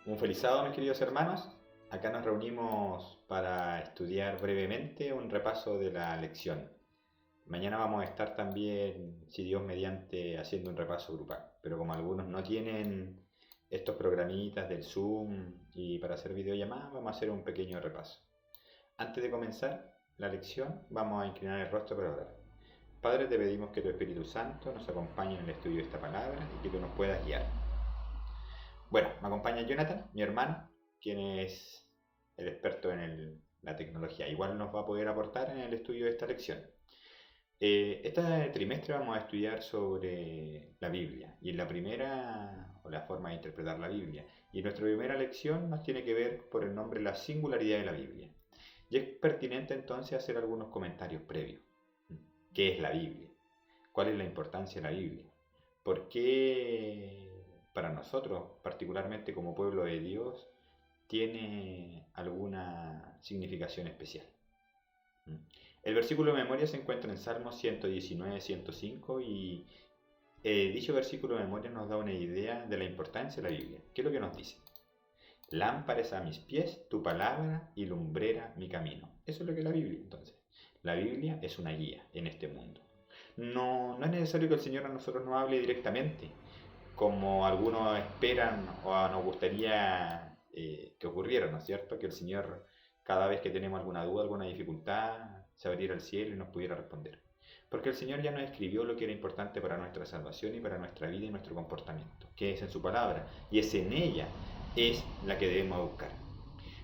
Un feliz sábado, mis queridos hermanos. Acá nos reunimos para estudiar brevemente un repaso de la lección. Mañana vamos a estar también, si Dios mediante, haciendo un repaso grupal. Pero como algunos no tienen estos programitas del Zoom y para hacer videollamadas, vamos a hacer un pequeño repaso. Antes de comenzar la lección, vamos a inclinar el rostro para orar. Padre, te pedimos que tu Espíritu Santo nos acompañe en el estudio de esta palabra y que tú nos puedas guiar. Bueno, me acompaña Jonathan, mi hermano, quien es el experto en la tecnología. Igual nos va a poder aportar en el estudio de esta lección. Este trimestre vamos a estudiar sobre la Biblia y en la primera, o la forma de interpretar la Biblia. Y en nuestra primera lección nos tiene que ver por el nombre la singularidad de la Biblia. Y es pertinente entonces hacer algunos comentarios previos. ¿Qué es la Biblia? ¿Cuál es la importancia de la Biblia? ¿Por qué para nosotros, particularmente como pueblo de Dios, tiene alguna significación especial? El versículo de memoria se encuentra en Salmos 119, 105 y dicho versículo de memoria nos da una idea de la importancia de la Biblia. ¿Qué es lo que nos dice? Lámpara es a mis pies tu palabra y lumbrera mi camino. Eso es lo que es la Biblia entonces. La Biblia es una guía en este mundo. No es necesario que el Señor a nosotros nos hable directamente, como algunos esperan o nos gustaría que ocurriera, ¿no es cierto? Que el Señor, cada vez que tenemos alguna duda, alguna dificultad, se abriera el cielo y nos pudiera responder. Porque el Señor ya nos escribió lo que era importante para nuestra salvación y para nuestra vida y nuestro comportamiento, que es en su palabra, y es en ella, es la que debemos buscar.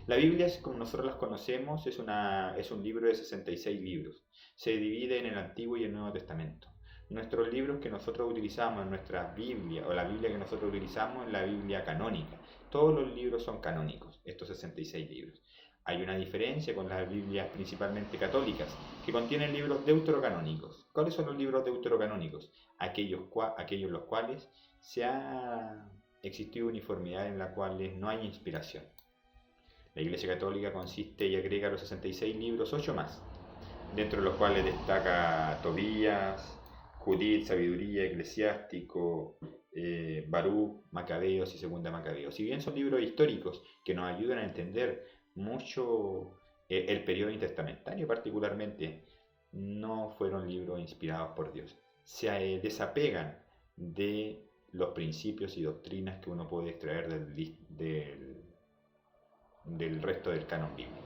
La Biblia, como nosotros las conocemos, es un libro de 66 libros. Se divide en el Antiguo y el Nuevo Testamento. Nuestros libros que nosotros utilizamos en nuestra Biblia, o la Biblia que nosotros utilizamos, es la Biblia canónica. Todos los libros son canónicos, estos 66 libros. Hay una diferencia con las Biblias principalmente católicas, que contienen libros deuterocanónicos. ¿Cuáles son los libros deuterocanónicos? Aquellos los cuales se ha existido uniformidad en la cual no hay inspiración. La Iglesia Católica consiste y agrega a los 66 libros 8 más, dentro de los cuales destaca Tobías, Judith, Sabiduría, Eclesiástico, Baruch, Macabeos y Segunda Macabeos. Si bien son libros históricos que nos ayudan a entender mucho el periodo intertestamentario particularmente, no fueron libros inspirados por Dios. Se desapegan de los principios y doctrinas que uno puede extraer del resto del canon bíblico.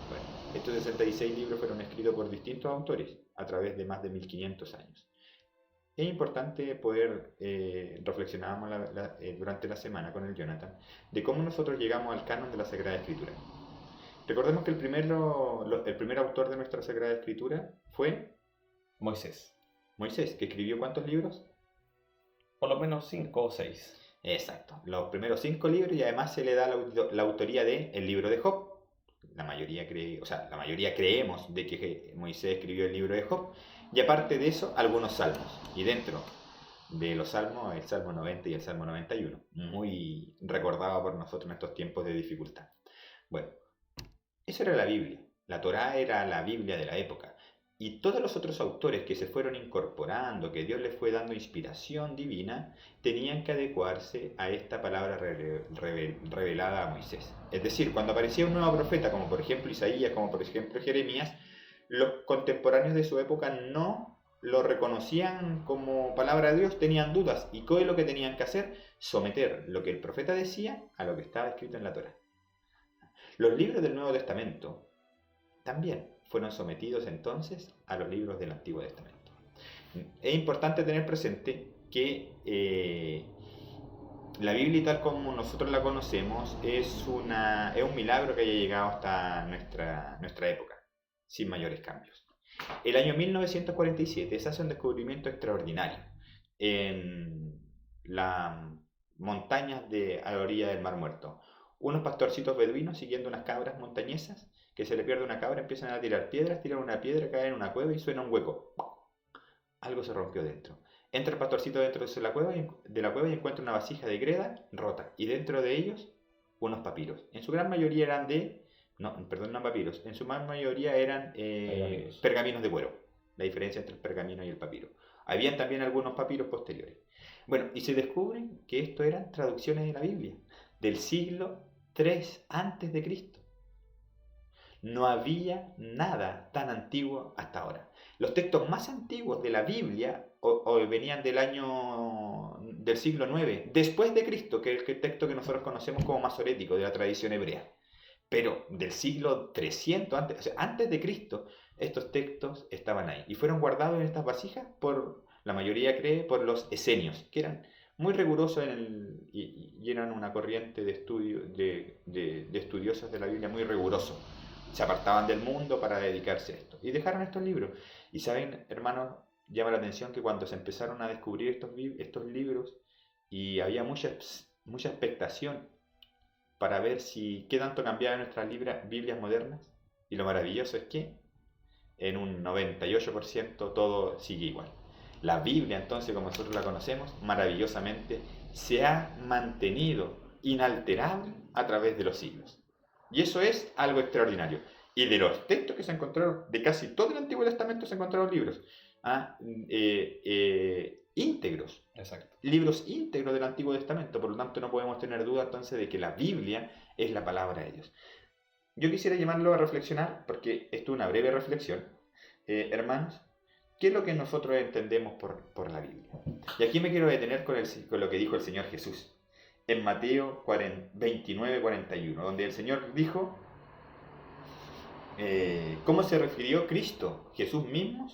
Bueno, estos 66 libros fueron escritos por distintos autores a través de más de 1500 años. Es importante poder reflexionar durante la semana con el Jonathan de cómo nosotros llegamos al canon de la Sagrada Escritura. Recordemos que el primer autor de nuestra Sagrada Escritura fue Moisés. Moisés, que escribió ¿cuántos libros? Por lo menos 5 o 6. Exacto, los primeros 5 libros y además se le da la autoría del libro de Job. La mayoría creemos de que Moisés escribió el libro de Job y aparte de eso algunos salmos y dentro de los salmos el Salmo 90 y el Salmo 91, muy recordado por nosotros en estos tiempos de dificultad. Bueno, eso era la Biblia, la Torá era la Biblia de la época y todos los otros autores que se fueron incorporando, que Dios les fue dando inspiración divina, tenían que adecuarse a esta palabra revelada a Moisés. Es decir, cuando aparecía un nuevo profeta, como por ejemplo Isaías, como por ejemplo Jeremías, los contemporáneos de su época no lo reconocían como palabra de Dios, tenían dudas. ¿Y qué es lo que tenían que hacer? Someter lo que el profeta decía a lo que estaba escrito en la Torá. Los libros del Nuevo Testamento también fueron sometidos entonces a los libros del Antiguo Testamento. Es importante tener presente que la Biblia tal como nosotros la conocemos es un milagro que haya llegado hasta nuestra época, sin mayores cambios. El año 1947 se hace un descubrimiento extraordinario en las montañas a la orilla del Mar Muerto. Unos pastorcitos beduinos siguiendo unas cabras montañesas, que se le pierde una cabra, empiezan a tirar piedras, tiran una piedra, caen en una cueva y suena un hueco. Algo se rompió dentro. Entra el pastorcito dentro de la cueva y encuentra una vasija de greda rota. Y dentro de ellos, unos papiros. En su gran mayoría eran no papiros. En su gran mayoría eran pergaminos de cuero. La diferencia entre el pergamino y el papiro. Habían también algunos papiros posteriores. Bueno, y se descubre que esto eran traducciones de la Biblia. del siglo III antes de Cristo. No había nada tan antiguo hasta ahora. Los textos más antiguos de la Biblia venían del siglo IX, después de Cristo, que es el texto que nosotros conocemos como masorético, de la tradición hebrea. Pero del siglo 300, antes de Cristo, estos textos estaban ahí. Y fueron guardados en estas vasijas la mayoría cree, por los esenios, que eran muy rigurosos y eran una corriente de estudio de estudiosos de la Biblia muy rigurosos. Se apartaban del mundo para dedicarse a esto. Y dejaron estos libros. Y saben, hermanos, llama la atención que cuando se empezaron a descubrir estos libros, y había mucha expectación para ver qué tanto cambiaban nuestras Biblias modernas. Y lo maravilloso es que en un 98% todo sigue igual. La Biblia, entonces, como nosotros la conocemos, maravillosamente se ha mantenido inalterable a través de los siglos. Y eso es algo extraordinario. Y de los textos que se encontraron, de casi todo el Antiguo Testamento se encontraron libros íntegros. Exacto. Libros íntegros del Antiguo Testamento. Por lo tanto, no podemos tener duda entonces de que la Biblia es la palabra de Dios. Yo quisiera llamarlo a reflexionar, porque esto es una breve reflexión. Hermanos, ¿qué es lo que nosotros entendemos por la Biblia? Y aquí me quiero detener con lo que dijo el Señor Jesús en Mateo 29:41, donde el Señor dijo cómo se refirió Cristo, Jesús mismo,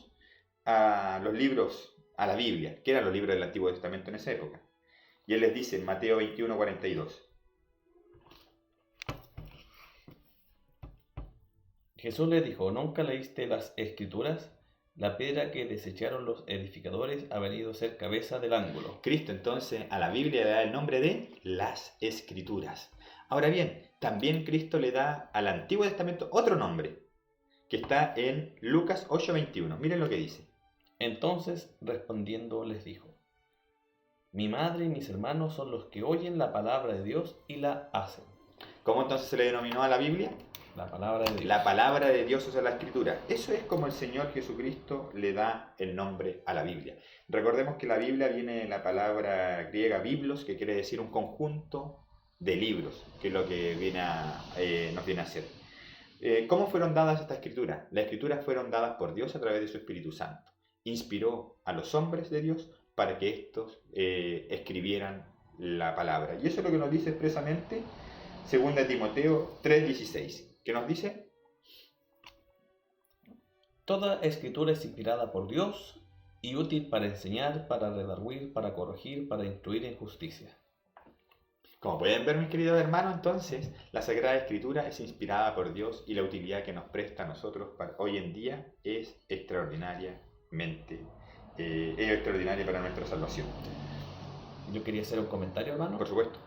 a los libros, a la Biblia, que eran los libros del Antiguo Testamento en esa época. Y Él les dice en Mateo 21:42. Jesús le dijo: ¿nunca leíste las Escrituras? La piedra que desecharon los edificadores ha venido a ser cabeza del ángulo. Cristo entonces a la Biblia le da el nombre de las Escrituras. Ahora bien, también Cristo le da al Antiguo Testamento otro nombre, que está en Lucas 8:21. Miren lo que dice. Entonces, respondiendo, les dijo: mi madre y mis hermanos son los que oyen la palabra de Dios y la hacen. ¿Cómo entonces se le denominó a la Biblia? La palabra de Dios. La palabra de Dios, o sea, la Escritura. Eso es como el Señor Jesucristo le da el nombre a la Biblia. Recordemos que la Biblia viene de la palabra griega biblos, que quiere decir un conjunto de libros, que es lo que nos viene a ser. ¿Cómo fueron dadas estas escrituras? Las escrituras fueron dadas por Dios a través de su Espíritu Santo. Inspiró a los hombres de Dios para que estos escribieran la palabra. Y eso es lo que nos dice expresamente 2 Timoteo 3:16. ¿Qué nos dice? Toda escritura es inspirada por Dios y útil para enseñar, para redarguir, para corregir, para instruir en justicia. Como pueden ver, mis queridos hermanos, entonces, la Sagrada Escritura es inspirada por Dios y la utilidad que nos presta a nosotros hoy en día es extraordinaria para nuestra salvación. Yo quería hacer un comentario, hermano. Por supuesto.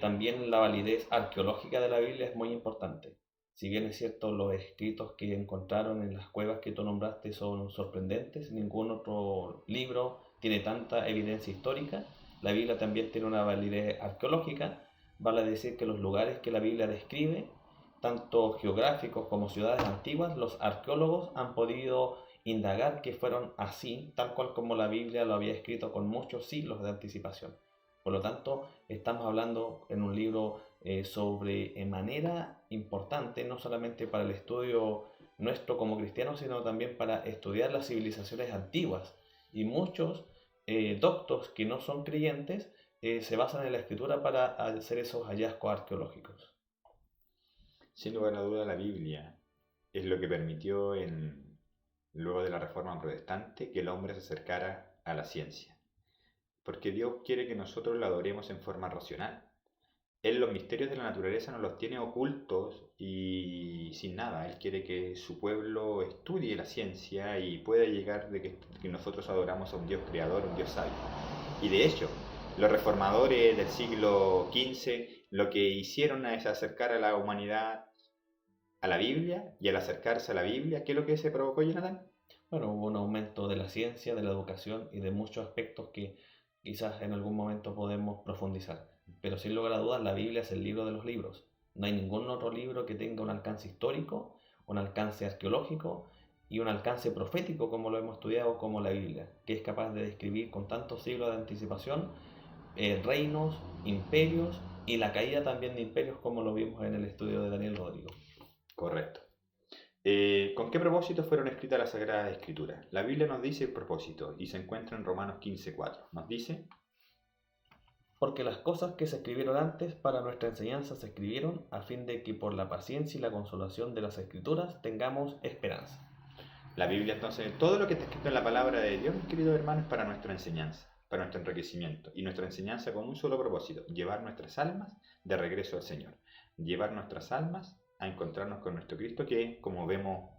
También la validez arqueológica de la Biblia es muy importante. Si bien es cierto, los escritos que encontraron en las cuevas que tú nombraste son sorprendentes, ningún otro libro tiene tanta evidencia histórica. La Biblia también tiene una validez arqueológica, vale decir que los lugares que la Biblia describe, tanto geográficos como ciudades antiguas, los arqueólogos han podido indagar que fueron así, tal cual como la Biblia lo había escrito con muchos siglos de anticipación. Por lo tanto, estamos hablando en un libro sobre manera importante, no solamente para el estudio nuestro como cristianos, sino también para estudiar las civilizaciones antiguas. Y muchos doctos que no son creyentes se basan en la escritura para hacer esos hallazgos arqueológicos. Sin lugar a duda, la Biblia es lo que permitió, luego de la Reforma Protestante, que el hombre se acercara a la ciencia. Porque Dios quiere que nosotros la adoremos en forma racional. Él los misterios de la naturaleza nos los tiene ocultos y sin nada. Él quiere que su pueblo estudie la ciencia y pueda llegar de que nosotros adoramos a un Dios creador, un Dios sabio. Y de hecho, los reformadores del siglo XV lo que hicieron es acercar a la humanidad a la Biblia, y al acercarse a la Biblia, ¿qué es lo que se provocó, Jonathan? Bueno, hubo un aumento de la ciencia, de la educación y de muchos aspectos que quizás en algún momento podemos profundizar. Pero sin lugar a dudas, la Biblia es el libro de los libros. No hay ningún otro libro que tenga un alcance histórico, un alcance arqueológico y un alcance profético como lo hemos estudiado, como la Biblia, que es capaz de describir con tantos siglos de anticipación reinos, imperios y la caída también de imperios, como lo vimos en el estudio de Daniel Rodrigo. Correcto. ¿Con qué propósito fueron escritas las Sagradas Escrituras? La Biblia nos dice el propósito y se encuentra en Romanos 15:4. Nos dice: porque las cosas que se escribieron antes para nuestra enseñanza se escribieron a fin de que por la paciencia y la consolación de las Escrituras tengamos esperanza. La Biblia, entonces, todo lo que está escrito en la palabra de Dios, mis queridos hermanos, es para nuestra enseñanza, para nuestro enriquecimiento. Y nuestra enseñanza con un solo propósito: llevar nuestras almas de regreso al Señor. Llevar nuestras almas a encontrarnos con nuestro Cristo, que, como vemos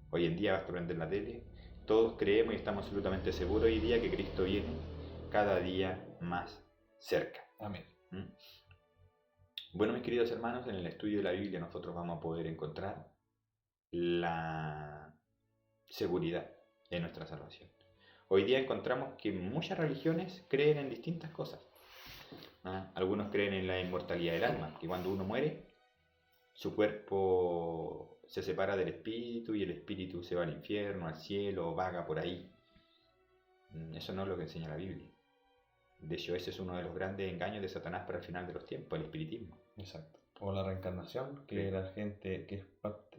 hoy en día, basta prender la tele, todos creemos y estamos absolutamente seguros hoy día que Cristo viene cada día más cerca. Amén. Bueno, mis queridos hermanos, en el estudio de la Biblia nosotros vamos a poder encontrar la seguridad de nuestra salvación. Hoy día encontramos que muchas religiones creen en distintas cosas. Algunos creen en la inmortalidad del alma, que cuando uno muere, su cuerpo se separa del espíritu y el espíritu se va al infierno, al cielo, vaga por ahí. Eso no es lo que enseña la Biblia. De hecho, ese es uno de los grandes engaños de Satanás para el final de los tiempos, el espiritismo. Exacto. O la reencarnación, que la gente, que es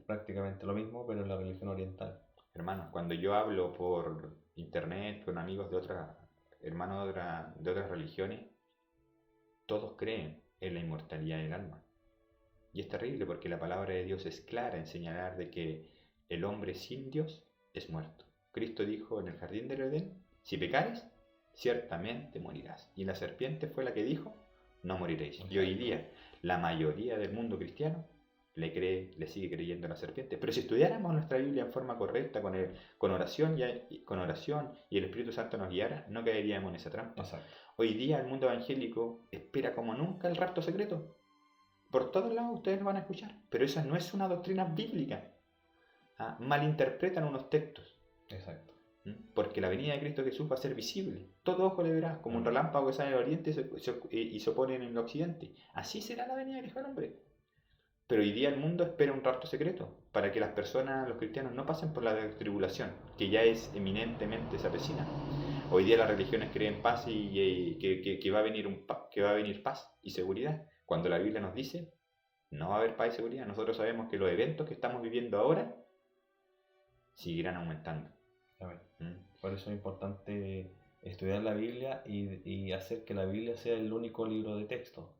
prácticamente lo mismo, pero en la religión oriental. Hermanos, cuando yo hablo por internet con amigos de otras, hermanos de otras religiones, todos creen en la inmortalidad del alma. Y es terrible porque la palabra de Dios es clara en señalar de que el hombre sin Dios es muerto. Cristo dijo en el jardín del Edén: si pecares, ciertamente morirás. Y la serpiente fue la que dijo: no moriréis. Y hoy día la mayoría del mundo cristiano le sigue creyendo a la serpiente. Pero si estudiáramos nuestra Biblia en forma correcta, con oración y el Espíritu Santo nos guiara, no caeríamos en esa trampa. Exacto. Hoy día el mundo evangélico espera como nunca el rapto secreto. Por todos lados ustedes lo van a escuchar, pero esa no es una doctrina bíblica. Malinterpretan unos textos. Exacto. Porque la venida de Cristo Jesús va a ser visible. Todo ojo le verá, como un relámpago que sale del oriente y se opone en el occidente. Así será la venida del Hijo del Hombre. Pero hoy día el mundo espera un rapto secreto, para que las personas, los cristianos, no pasen por la tribulación, que ya es eminentemente se avecina. Hoy día las religiones creen paz y que va a venir paz y seguridad, cuando la Biblia nos dice: no va a haber paz y seguridad. Nosotros sabemos que los eventos que estamos viviendo ahora seguirán aumentando. Por eso es importante estudiar la Biblia y hacer que la Biblia sea el único libro de texto.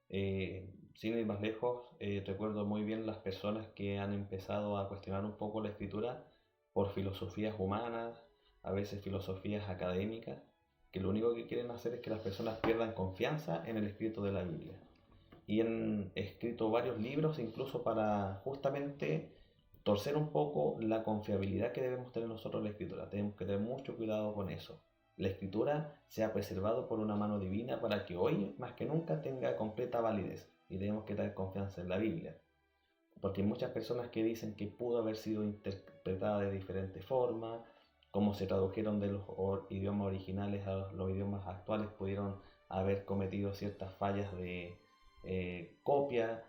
Sin ir más lejos, recuerdo muy bien las personas que han empezado a cuestionar un poco la escritura por filosofías humanas, a veces filosofías académicas, que lo único que quieren hacer es que las personas pierdan confianza en el escrito de la Biblia. Y han escrito varios libros incluso para justamente torcer un poco la confiabilidad que debemos tener nosotros en la escritura. Tenemos que tener mucho cuidado con eso. La escritura sea preservado por una mano divina para que hoy, más que nunca, tenga completa validez. Y tenemos que tener confianza en la Biblia. Porque hay muchas personas que dicen que pudo haber sido interpretada de diferentes formas, como se tradujeron de los idiomas originales a los idiomas actuales, pudieron haber cometido ciertas fallas de copia.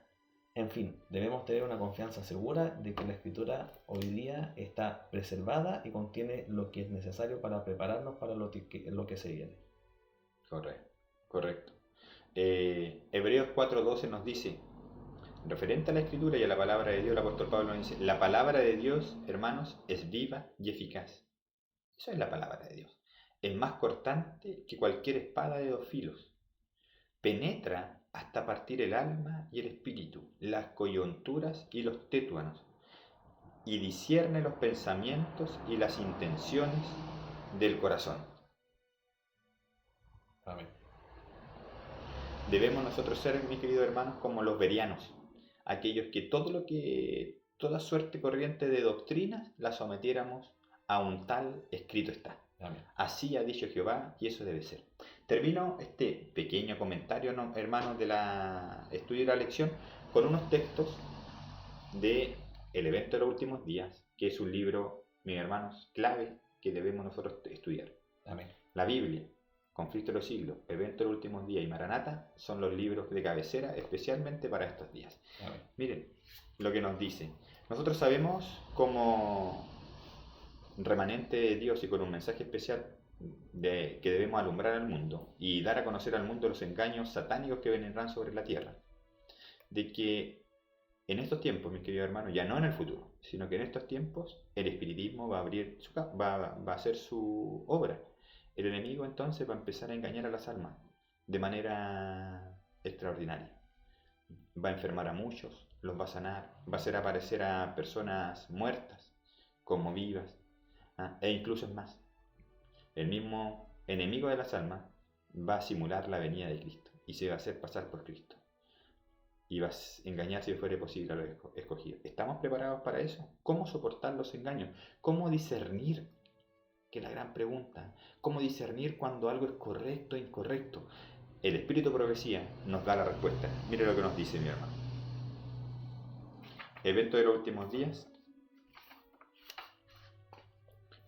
En fin, debemos tener una confianza segura de que la escritura hoy día está preservada y contiene lo que es necesario para prepararnos para lo que se viene. Correcto. Hebreos 4:12 nos dice, referente a la escritura y a la palabra de Dios, el apóstol Pablo nos dice: la palabra de Dios, hermanos, es viva y eficaz. Eso es la palabra de Dios. Es más cortante que cualquier espada de 2 filos. Penetra hasta partir el alma y el espíritu, las coyunturas y los tétuanos, y discierne los pensamientos y las intenciones del corazón. Amén. Debemos nosotros ser, mis queridos hermanos, como los bereanos, aquellos que toda suerte corriente de doctrinas la sometiéramos a un tal escrito está. Amén. Así ha dicho Jehová, y eso debe ser. Termino este pequeño comentario, hermanos, del estudio de la lección, con unos textos de El evento de los últimos días, que es un libro, mis hermanos, clave que debemos nosotros estudiar. Amén. La Biblia, Conflicto de los siglos, Evento de los últimos días y Maranata son los libros de cabecera especialmente para estos días. Amén. Miren lo que nos dice. Nosotros sabemos, como remanente de Dios y con un mensaje especial que debemos alumbrar al mundo y dar a conocer al mundo los engaños satánicos que vendrán sobre la tierra. De que en estos tiempos, mis queridos hermanos, ya no en el futuro, sino que en estos tiempos el espiritismo va a hacer su obra. El enemigo entonces va a empezar a engañar a las almas de manera extraordinaria. Va a enfermar a muchos, los va a sanar, va a hacer aparecer a personas muertas como vivas, e incluso es más. El mismo enemigo de las almas va a simular la venida de Cristo y se va a hacer pasar por Cristo. Y va a engañar si fuera posible a los escogidos. ¿Estamos preparados para eso? ¿Cómo soportar los engaños? ¿Cómo discernir? Que es la gran pregunta. ¿Cómo discernir cuando algo es correcto o incorrecto? El espíritu de profecía nos da la respuesta. Mire lo que nos dice mi hermano. Evento de los últimos días.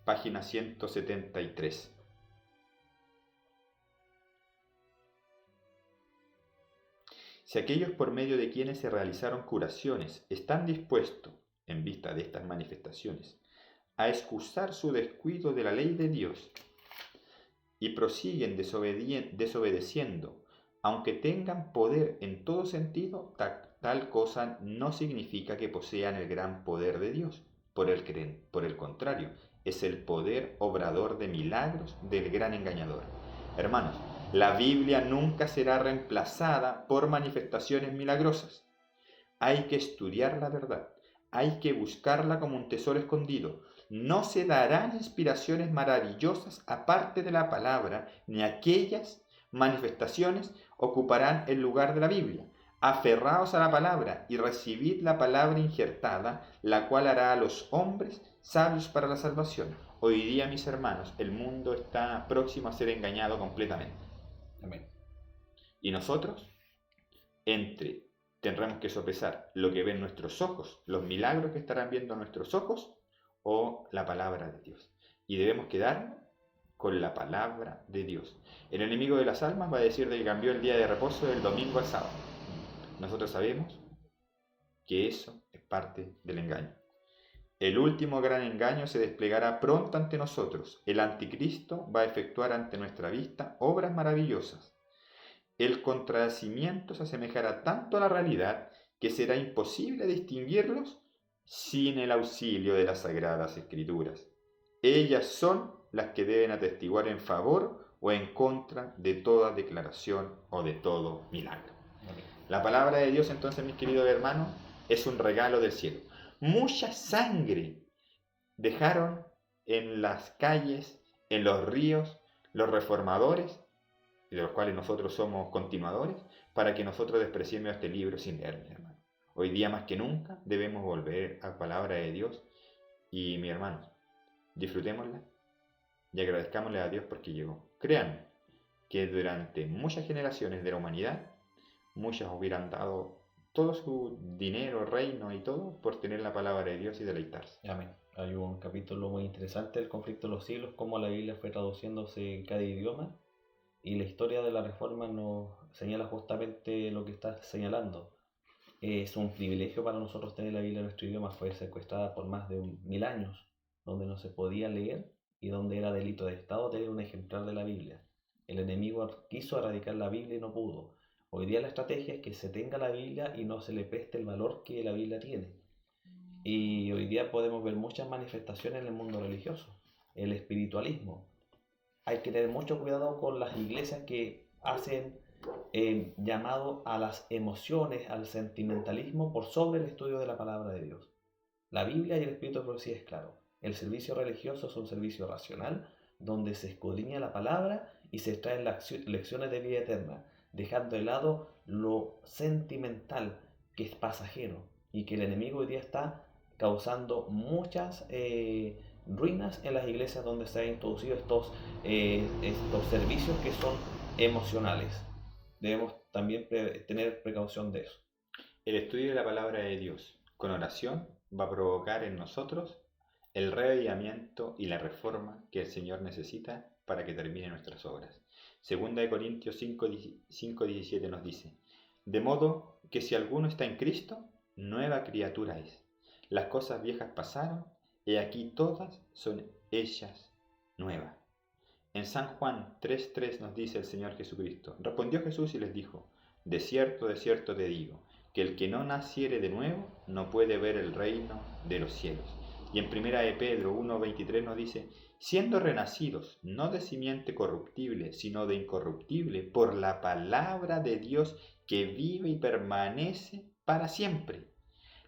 Página 173. Si aquellos por medio de quienes se realizaron curaciones están dispuestos, en vista de estas manifestaciones, a excusar su descuido de la ley de Dios y prosiguen desobedeciendo, aunque tengan poder en todo sentido, tal cosa no significa que posean el gran poder de Dios. Por el contrario, es el poder obrador de milagros del gran engañador. Hermanos, la Biblia nunca será reemplazada por manifestaciones milagrosas. Hay que estudiar la verdad, hay que buscarla como un tesoro escondido. No se darán inspiraciones maravillosas aparte de la palabra, ni aquellas manifestaciones ocuparán el lugar de la Biblia. Aferraos a la palabra y recibid la palabra injertada, la cual hará a los hombres sabios para la salvación. Hoy día, mis hermanos, el mundo está próximo a ser engañado completamente. Amén. Y nosotros, tendremos que sopesar lo que ven nuestros ojos, los milagros que estarán viendo nuestros ojos, o la palabra de Dios. Y debemos quedarnos con la palabra de Dios. El enemigo de las almas va a decir de que cambió el día de reposo del domingo al sábado. Nosotros sabemos que eso es parte del engaño. El último gran engaño se desplegará pronto ante nosotros. El anticristo va a efectuar ante nuestra vista obras maravillosas. El contradecimiento se asemejará tanto a la realidad que será imposible distinguirlos sin el auxilio de las Sagradas Escrituras. Ellas son las que deben atestiguar en favor o en contra de toda declaración o de todo milagro. La palabra de Dios, entonces, mis queridos hermanos, es un regalo del cielo. Mucha sangre dejaron en las calles, en los ríos, los reformadores, de los cuales nosotros somos continuadores, para que nosotros despreciemos este libro sin leer, mi hermano. Hoy día más que nunca debemos volver a la palabra de Dios y, mi hermano, disfrutémosla y agradezcámosle a Dios porque llegó. Créanme que durante muchas generaciones de la humanidad, muchas hubieran dado todo su dinero, reino y todo por tener la palabra de Dios y deleitarse. Amén. Hay un capítulo muy interesante del conflicto de los siglos, cómo la Biblia fue traduciéndose en cada idioma, y la historia de la Reforma nos señala justamente lo que estás señalando. Es un privilegio para nosotros tener la Biblia en nuestro idioma. Fue secuestrada por más de 1000 años, donde no se podía leer y donde era delito de Estado tener un ejemplar de la Biblia. El enemigo quiso erradicar la Biblia y no pudo. Hoy día la estrategia es que se tenga la Biblia y no se le preste el valor que la Biblia tiene. Y hoy día podemos ver muchas manifestaciones en el mundo religioso. El espiritualismo. Hay que tener mucho cuidado con las iglesias que hacen llamado a las emociones, al sentimentalismo por sobre el estudio de la palabra de Dios. La Biblia y el Espíritu de Profecía es claro. El servicio religioso es un servicio racional donde se escudriña la palabra y se extraen las lecciones de vida eterna, dejando de lado lo sentimental que es pasajero y que el enemigo hoy día está causando muchas ruinas en las iglesias donde se han introducido estos servicios que son emocionales. Debemos también tener precaución de eso. El estudio de la palabra de Dios con oración va a provocar en nosotros el reavivamiento y la reforma que el Señor necesita para que termine nuestras obras. Segunda de Corintios 5:17 nos dice: de modo que si alguno está en Cristo, nueva criatura es. Las cosas viejas pasaron, y aquí todas son hechas nuevas. En San Juan 3:3 nos dice el Señor Jesucristo: respondió Jesús y les dijo: de cierto te digo, que el que no naciere de nuevo no puede ver el reino de los cielos. Y en primera de Pedro 1:23 nos dice: siendo renacidos, no de simiente corruptible, sino de incorruptible, por la palabra de Dios que vive y permanece para siempre.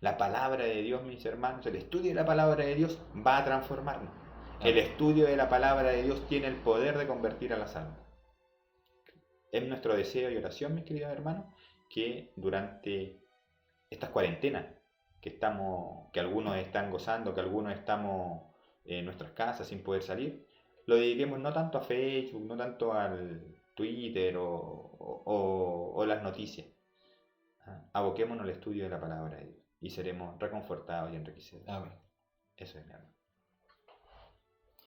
La palabra de Dios, mis hermanos, el estudio de la palabra de Dios va a transformarnos. El estudio de la palabra de Dios tiene el poder de convertir a las almas. Es nuestro deseo y oración, mis queridos hermanos, que durante estas cuarentenas que algunos están gozando, que algunos estamos en nuestras casas sin poder salir, lo dediquemos no tanto a Facebook, no tanto al Twitter o las noticias. Aboquémonos al estudio de la palabra de Dios y seremos reconfortados y enriquecidos. Amén. Eso es, mi hermano.